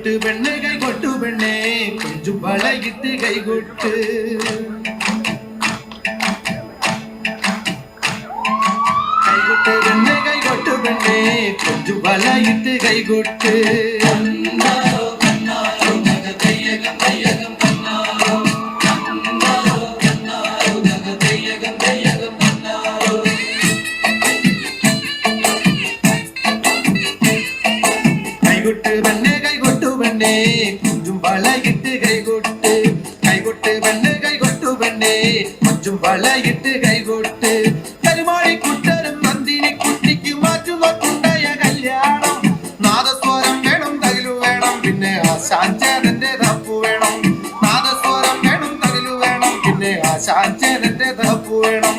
പെണ്ണെ കൈകൊട്ടു പെണ്ണെ കൊഞ്ചും വളയിട്ട് കൈകൊട്ട് കൈകൊട്ട് പെണ്ണെ കൈകൊട്ടു പെണ്ണെ കൊഞ്ചും വളയിട്ട് കൈകൊട്ട് കൈകൊട്ട് പെണ്ണെ കൈകൊട്ടു പെണ്ണെ കൊഞ്ചും വളയിട്ട് കൈകൊട്ട് കൈകൊട്ട് പെണ്ണെ കൈകൊട്ടു പെണ്ണെ കൊഞ്ചും വളയിട്ട് കൈകൊട്ട് കരുമാടി കുട്ടരും നന്ദിനി കുട്ടിക്ക് മാറ്റുമൊട്ടുണ്ടായ കല്യാണം നാദസ്വരം വേണം തകിലു വേണം പിന്നെ ആശാഞ്ചേരന്റെ തപ്പു വേണം നാദസ്വരം വേണം തകിലു വേണം പിന്നെ ആശാഞ്ചേരന്റെ തപ്പു വേണം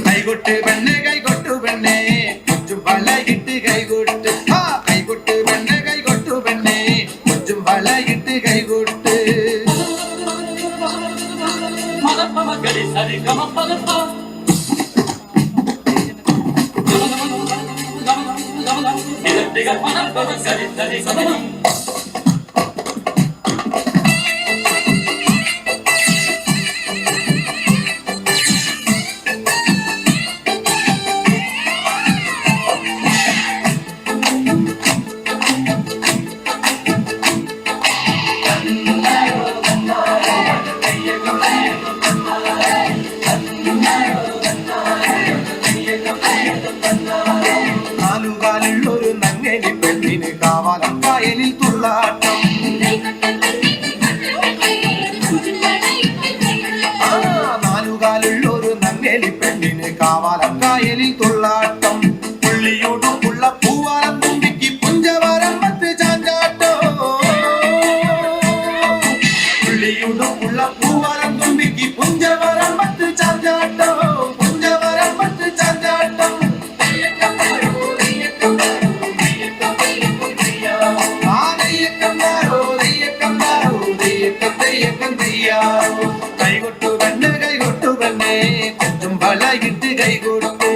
കൈകൊട്ട് പെണ്ണെ കൈകൊട്ടു പെണ്ണെ കൊഞ്ചും വളയിട്ട് കൈകൊട്ട് കൈകൊട്ട് പെണ്ണെ കൈകൊട്ടു പെണ്ണെ കൊഞ്ചും വളയിട്ട് കൈകൊട്ട് നാലുകാലുള്ളൊരു നങ്ങേലി പെണ്ണിന് കാവാലം കായലിൽ തുള്ളാട്ടം നാലുകാലുള്ളൊരു നങ്ങേലി പെണ്ണിന് കാവാലം കായലിൽ തുള്ളാട്ടം പുള്ളിയോടുള്ള പൂവാലം തുമ്പിക്ക് പുഞ്ചവരം മറ്റ് ചാഞ്ചാട്ടോ പുള്ളിയോടുള്ള പൂവാലം തുമ്പിക്ക് പുഞ്ചവരം മറ്റ് ചാഞ്ചാട്ടോ പുഞ്ചവരം മറ്റ് ചാഞ്ചാട്ടം കൈകൊട്ടു പെണ്ണെ കൈകൊട്ടു പെണ്ണെ കൊഞ്ചും വളയിട്ട് കൈകൊട്ട്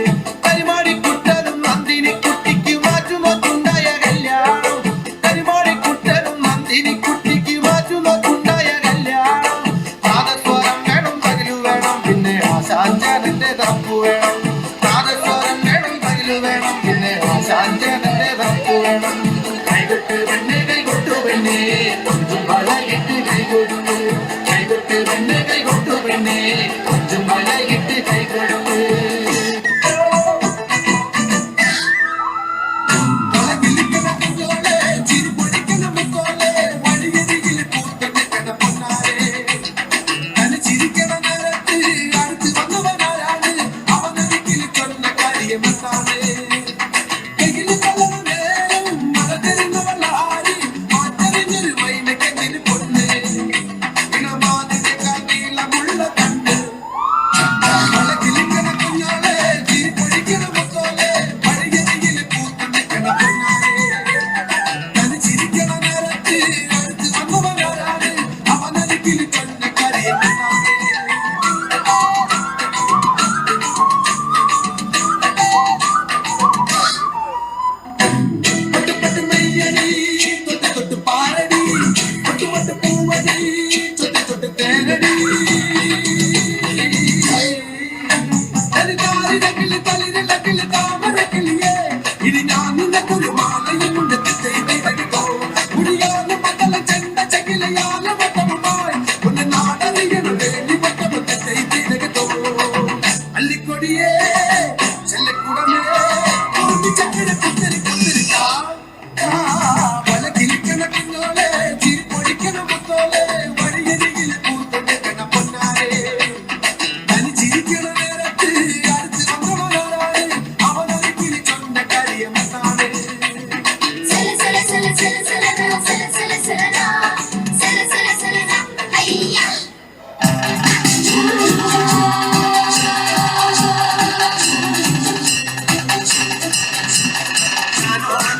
കരിമാടി കുട്ടനും നന്ദിനി കുട്ടിക്ക് മാറ്റുമൊത്തുണ്ടായ കല്യാണം കരിമാടി കുട്ടനും നന്ദിനി കുട്ടിക്ക് മാറ്റുമൊത്തുണ്ടായ കല്യാണം നാദസ്വരം വേണം തകിലു വേണം പിന്നെ ആശാഞ്ചേരന്റെ തപ്പു വേണം നാദസ്വരം വേണം തകിലു വേണം പിന്നെ ആശാഞ്ചേരന്റെ തപ്പു വേണം കൈകൊട്ട് പെണ്ണെ കൈകൊട്ടു പെണ്ണെ കൊഞ്ചും വളയിട്ട് കൈകൊട്ട് കൈകൊട്ട് പെണ്ണെ കൈകൊട്ടു പെണ്ണെ കൊഞ്ചും വളയിട്ട് കൈകൊട്ട്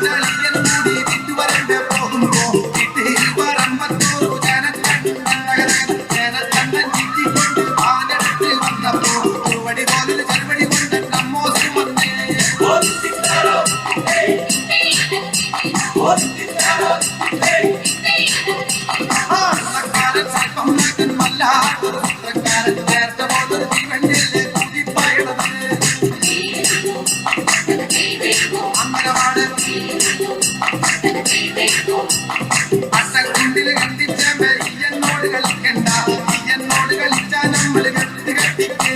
Dale. അട്ടക്കുണ്ടില് കണ്ടിച്ചമ്മ ഈ എന്നോട് കളിക്കണ്ട ഈ എന്നോട് കളിച്ചാ നമ്മള് കെട്ട് കെട്ടിക്കേ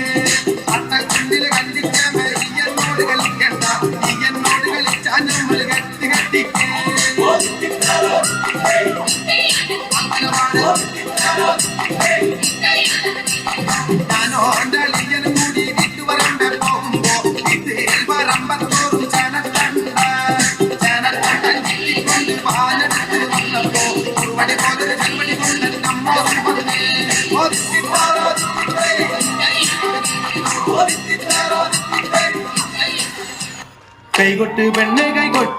അട്ടക്കുണ്ടില് കണ്ടിച്ചമ്മ ഈ എന്നോട് കളിക്കണ്ട ഈ എന്നോട് കളിച്ചാ നമ്മള് കെട്ട് കെട്ടിക്കേ ഞാനോ അളിയനും കൂടി വീട്ടുപറമ്പ പോകുമ്പോ വീട്ടിൽ പറമ്പത്തോറും ചനത്തണ്ടൻ കൊണ്ട് പാലെടുത്ത് വന്നപ്പോ ഒരുപടി പോലെ ചെറുപടി കൊണ്ട് നമ്മോട് വന്നേ കൈകൊട്ട് പെണ്ണെ കൈകൊട്ട്